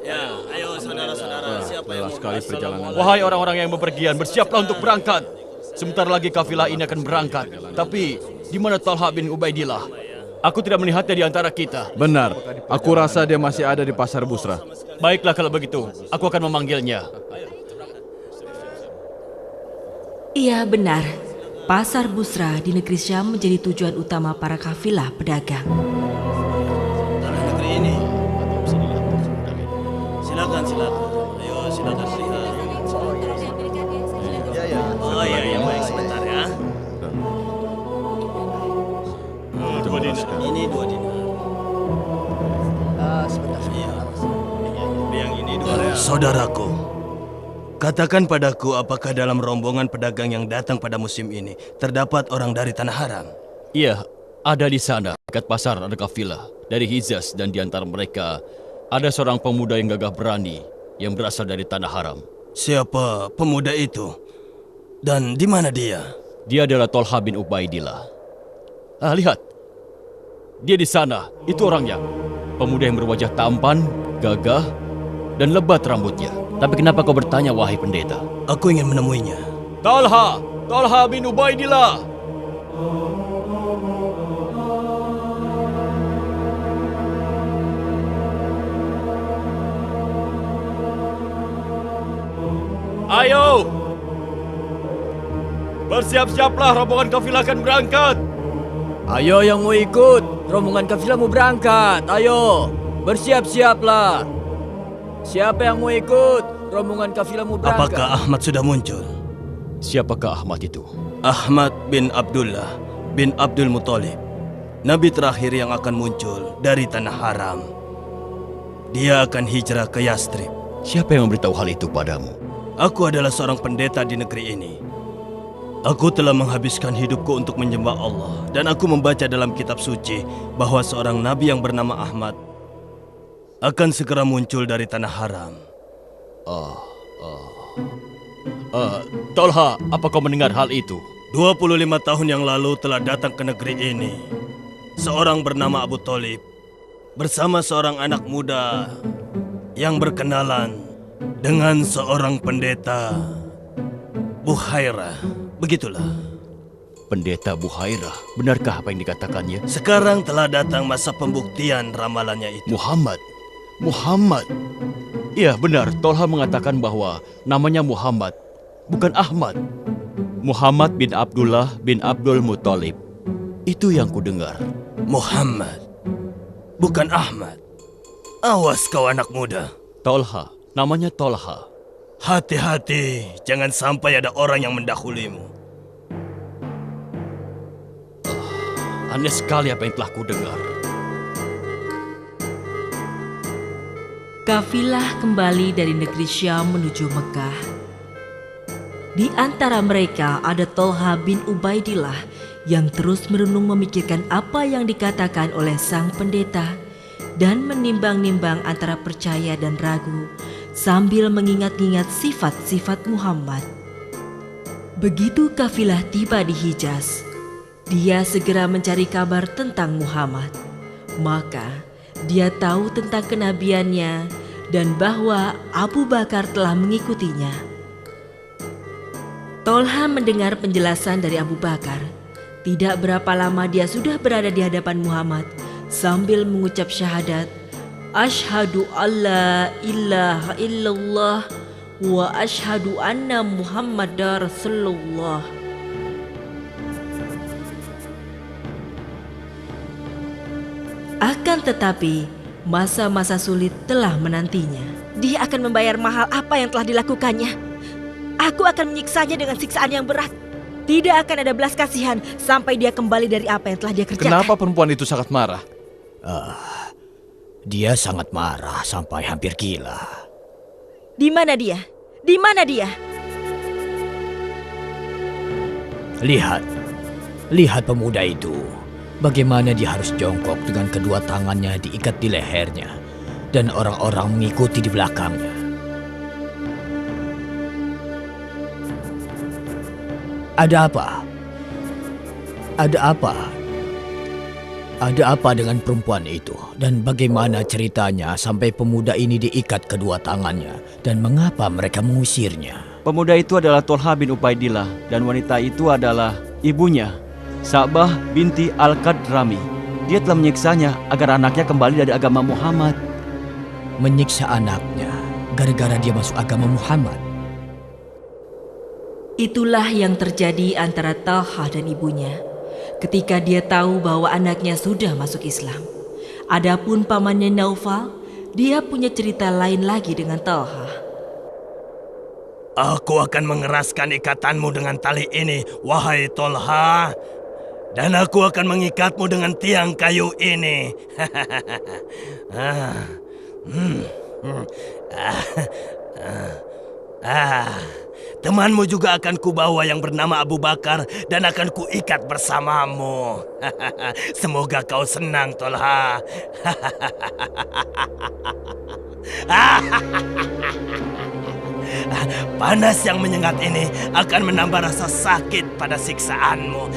Ya, ayo saudara-saudara, siapa yang mau sekali perjalanan. Wahai orang-orang yang bepergian, bersiaplah untuk berangkat. Sebentar lagi kafilah ini akan berangkat. Tapi, di mana Talha bin Ubaidillah? Aku tidak melihatnya di antara kita. Benar, aku rasa dia masih ada di Pasar Busra. Baiklah kalau begitu, aku akan memanggilnya. Iya benar, Pasar Busra di negeri Syam menjadi tujuan utama para kafilah pedagang. tanah negeri ini? Silakan. Ayo, silakan lihat. Oh iya, baik sebentar ya. Ini 2 dinar. Sebentar. Iya. Yang ini 2 real. Saudaraku, katakan padaku apakah dalam rombongan pedagang yang datang pada musim ini terdapat orang dari Tanah Haram? Iya, ada di sana. Dekat pasar ada kafilah dari Hijaz dan di antara mereka ada seorang pemuda yang gagah berani yang berasal dari Tanah Haram. Siapa pemuda itu? Dan di mana dia? Dia adalah Talha bin Ubaidillah. Lihat. Dia di sana. Itu orangnya. Pemuda yang berwajah tampan, gagah, dan lebat rambutnya. Tapi kenapa kau bertanya, wahai pendeta? Aku ingin menemuinya. Talha bin Ubaidillah. Ayo! Bersiap-siaplah, rombongan kafilah akan berangkat. Ayo yang mau ikut, rombongan kafilah mau berangkat. Ayo, bersiap-siaplah. Siapa yang mau ikut, rombongan kafilah mau berangkat. Apakah Ahmad sudah muncul? Siapakah Ahmad itu? Ahmad bin Abdullah bin Abdul Muthalib, Nabi terakhir yang akan muncul dari Tanah Haram. Dia akan hijrah ke Yastrib. Siapa yang memberitahu hal itu padamu? Aku adalah seorang pendeta di negeri ini. Aku telah menghabiskan hidupku untuk menyembah Allah, dan aku membaca dalam kitab suci bahwa seorang nabi yang bernama Ahmad akan segera muncul dari Tanah Haram. Talha, apa kau mendengar hal itu? 25 tahun yang lalu telah datang ke negeri ini seorang bernama Abu Thalib bersama seorang anak muda yang berkenalan dengan seorang pendeta Buhairah. Begitulah. Pendeta Buhairah, benarkah apa yang dikatakannya? Sekarang telah datang masa pembuktian ramalannya itu. Muhammad. Iya benar, Talha mengatakan bahwa namanya Muhammad, bukan Ahmad. Muhammad bin Abdullah bin Abdul Muthalib. Itu yang kudengar. Muhammad, bukan Ahmad. Awas kau anak muda. Talha, namanya Talha. Hati-hati, jangan sampai ada orang yang mendahulimu. Aneh sekali apa yang telah kudengar. Kafilah kembali dari negeri Syam menuju Mekah. Di antara mereka ada Talha bin Ubaidillah yang terus merenung memikirkan apa yang dikatakan oleh sang pendeta dan menimbang-nimbang antara percaya dan ragu sambil mengingat-ingat sifat-sifat Muhammad. Begitu kafilah tiba di Hijaz, dia segera mencari kabar tentang Muhammad. Maka dia tahu tentang kenabiannya dan bahwa Abu Bakar telah mengikutinya. Talha mendengar penjelasan dari Abu Bakar. Tidak berapa lama dia sudah berada di hadapan Muhammad sambil mengucap syahadat, Ashhadu alla ilaha illallah wa ashhadu anna Muhammadar Rasulullah. Akan tetapi, masa-masa sulit telah menantinya. Dia akan membayar mahal apa yang telah dilakukannya. Aku akan menyiksanya dengan siksaan yang berat. Tidak akan ada belas kasihan sampai dia kembali dari apa yang telah dia kerjakan. Kenapa perempuan itu sangat marah? Dia sangat marah sampai hampir gila. Di mana dia? Di mana dia? Lihat pemuda itu. Bagaimana dia harus jongkok dengan kedua tangannya diikat di lehernya dan orang-orang mengikuti di belakangnya. Ada apa? Ada apa? Ada apa dengan perempuan itu? Dan bagaimana ceritanya sampai pemuda ini diikat kedua tangannya? Dan mengapa mereka mengusirnya? Pemuda itu adalah Tolha bin Ubaidillah dan wanita itu adalah ibunya, Sa'bah binti Al-Qadrami. Dia telah menyiksanya agar anaknya kembali dari agama Muhammad. Menyiksa anaknya gara-gara dia masuk agama Muhammad. Itulah yang terjadi antara Talha dan ibunya ketika dia tahu bahwa anaknya sudah masuk Islam. Adapun pamannya Naufal, dia punya cerita lain lagi dengan Talha. Aku akan mengeraskan ikatanmu dengan tali ini, wahai Tolha. Dan aku akan mengikatmu dengan tiang kayu ini. Temanmu juga akan kubawa yang bernama Abu Bakar dan akan kuikat bersamamu. Semoga kau senang, Tolha. Panas yang menyengat ini akan menambah rasa sakit pada siksaanmu.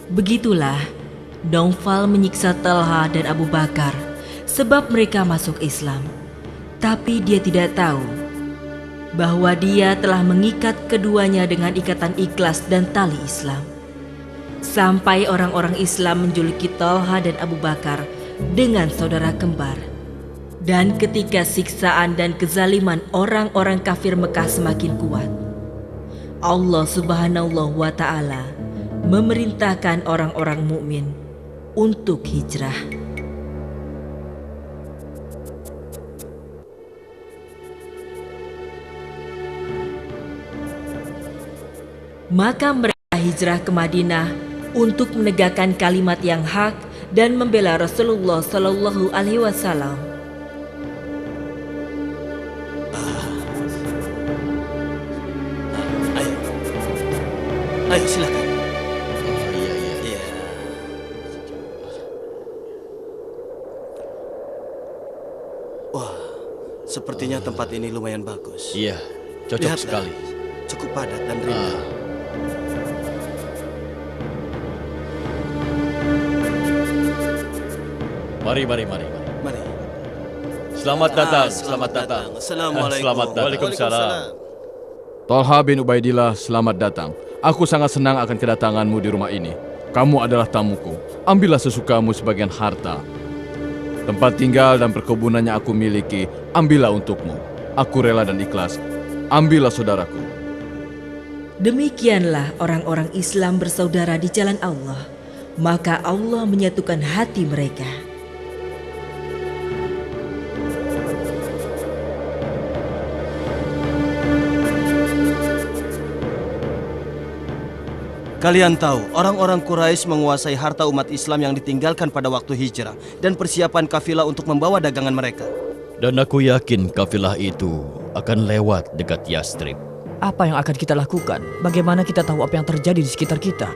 Begitulah Naufal menyiksa Talha dan Abu Bakar sebab mereka masuk Islam. Tapi dia tidak tahu bahwa dia telah mengikat keduanya dengan ikatan ikhlas dan tali Islam. Sampai orang-orang Islam menjuluki Talha dan Abu Bakar dengan saudara kembar. Dan ketika siksaan dan kezaliman orang-orang kafir Mekah semakin kuat, Allah Subhanahu wa Ta'ala memerintahkan orang-orang mukmin untuk hijrah. Maka mereka hijrah ke Madinah untuk menegakkan kalimat yang hak dan membela Rasulullah Shallallahu Alaihi Wasallam. Ayo silakan. Iya. Wah, sepertinya tempat ini lumayan bagus. Iya, cocok Lihatlah, sekali. cukup padat dan rindang. Mari. Mari. Selamat datang. Assalamualaikum. Selamat datang. Waalaikumsalam. Tolha bin Ubaidillah, selamat datang. Aku sangat senang akan kedatanganmu di rumah ini. Kamu adalah tamuku. Ambillah sesukamu sebagian harta. Tempat tinggal dan perkebunan yang aku miliki, ambillah untukmu. Aku rela dan ikhlas. Ambillah saudaraku. Demikianlah orang-orang Islam bersaudara di jalan Allah. Maka Allah menyatukan hati mereka. Kalian tahu, orang-orang Quraisy menguasai harta umat Islam yang ditinggalkan pada waktu hijrah dan persiapan kafilah untuk membawa dagangan mereka. Dan aku yakin kafilah itu akan lewat dekat Yastrib. Apa yang akan kita lakukan? Bagaimana kita tahu apa yang terjadi di sekitar kita?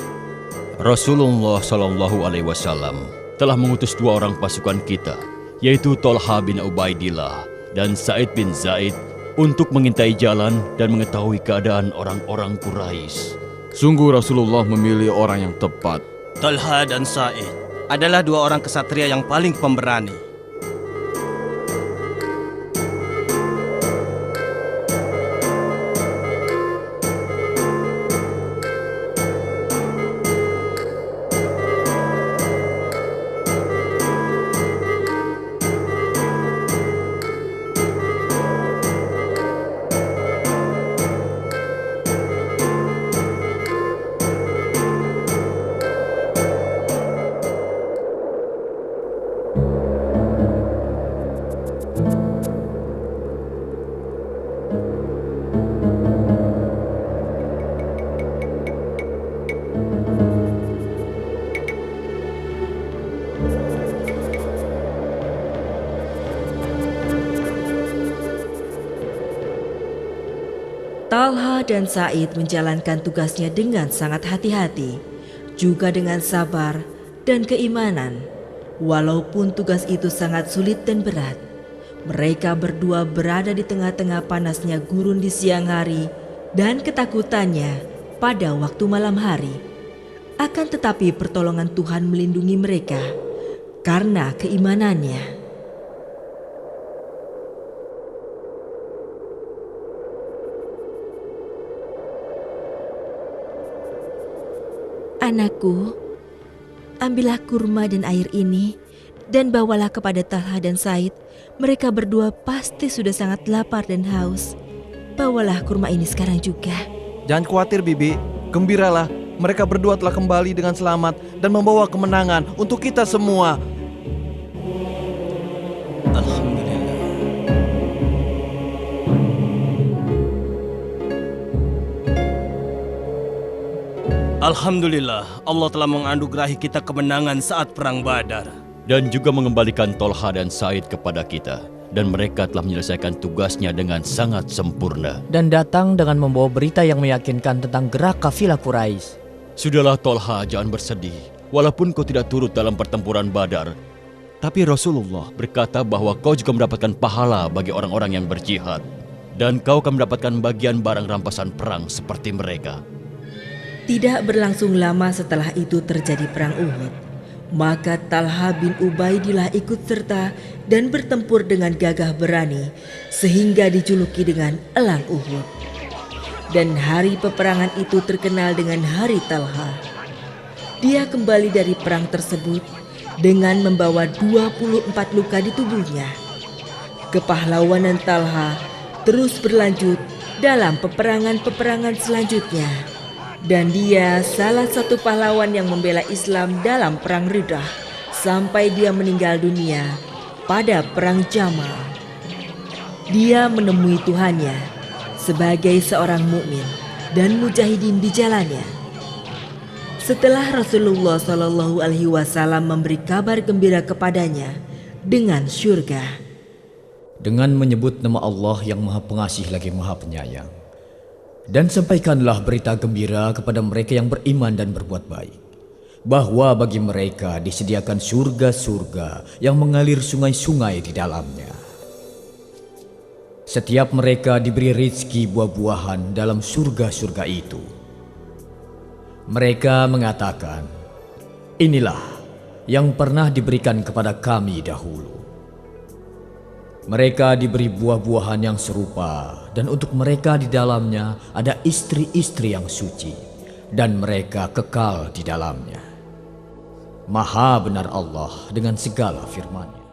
Rasulullah Shallallahu Alaihi Wasallam telah mengutus dua orang pasukan kita, yaitu Tolha bin Ubaidillah dan Sa'id bin Zaid, untuk mengintai jalan dan mengetahui keadaan orang-orang Quraisy. Sungguh Rasulullah memilih orang yang tepat. Talha dan Sa'id adalah dua orang kesatria yang paling pemberani. Talha dan Sa'id menjalankan tugasnya dengan sangat hati-hati, juga dengan sabar dan keimanan. Walaupun tugas itu sangat sulit dan berat, mereka berdua berada di tengah-tengah panasnya gurun di siang hari dan ketakutannya pada waktu malam hari. Akan tetapi pertolongan Tuhan melindungi mereka karena keimanannya. Anakku, ambillah kurma dan air ini dan bawalah kepada Talha dan Said. Mereka berdua pasti sudah sangat lapar dan haus. Bawalah kurma ini sekarang juga. Jangan khawatir, Bibi. Gembiralah, mereka berdua telah kembali dengan selamat dan membawa kemenangan untuk kita semua. Alhamdulillah. Alhamdulillah, Allah telah menganugerahi kita kemenangan saat perang Badar. Dan juga mengembalikan Tolha dan Said kepada kita. Dan mereka telah menyelesaikan tugasnya dengan sangat sempurna. Dan datang dengan membawa berita yang meyakinkan tentang gerak kafilah Quraisy. Sudahlah Tolha, jangan bersedih. Walaupun kau tidak turut dalam pertempuran Badar, tapi Rasulullah berkata bahwa kau juga mendapatkan pahala bagi orang-orang yang berjihad. Dan kau akan mendapatkan bagian barang rampasan perang seperti mereka. Tidak berlangsung lama setelah itu terjadi perang Uhud. Maka Talha bin Ubaidillah ikut serta dan bertempur dengan gagah berani sehingga dijuluki dengan Elang Uhud. Dan hari peperangan itu terkenal dengan Hari Talha. Dia kembali dari perang tersebut dengan membawa 24 luka di tubuhnya. Kepahlawanan Talha terus berlanjut dalam peperangan-peperangan selanjutnya. Dan dia salah satu pahlawan yang membela Islam dalam perang Riddah sampai dia meninggal dunia pada perang Jamal. Dia menemui Tuhannya sebagai seorang mukmin dan mujahidin di jalannya. Setelah Rasulullah SAW memberi kabar gembira kepadanya dengan syurga, Dengan menyebut nama Allah yang Maha Pengasih lagi Maha Penyayang. Dan sampaikanlah berita gembira kepada mereka yang beriman dan berbuat baik, bahwa bagi mereka disediakan surga-surga yang mengalir sungai-sungai di dalamnya. Setiap mereka diberi rizki buah-buahan dalam surga-surga itu. Mereka mengatakan, inilah yang pernah diberikan kepada kami dahulu. Mereka diberi buah-buahan yang serupa, dan untuk mereka di dalamnya ada istri-istri yang suci, dan mereka kekal di dalamnya. Maha benar Allah dengan segala firman-Nya.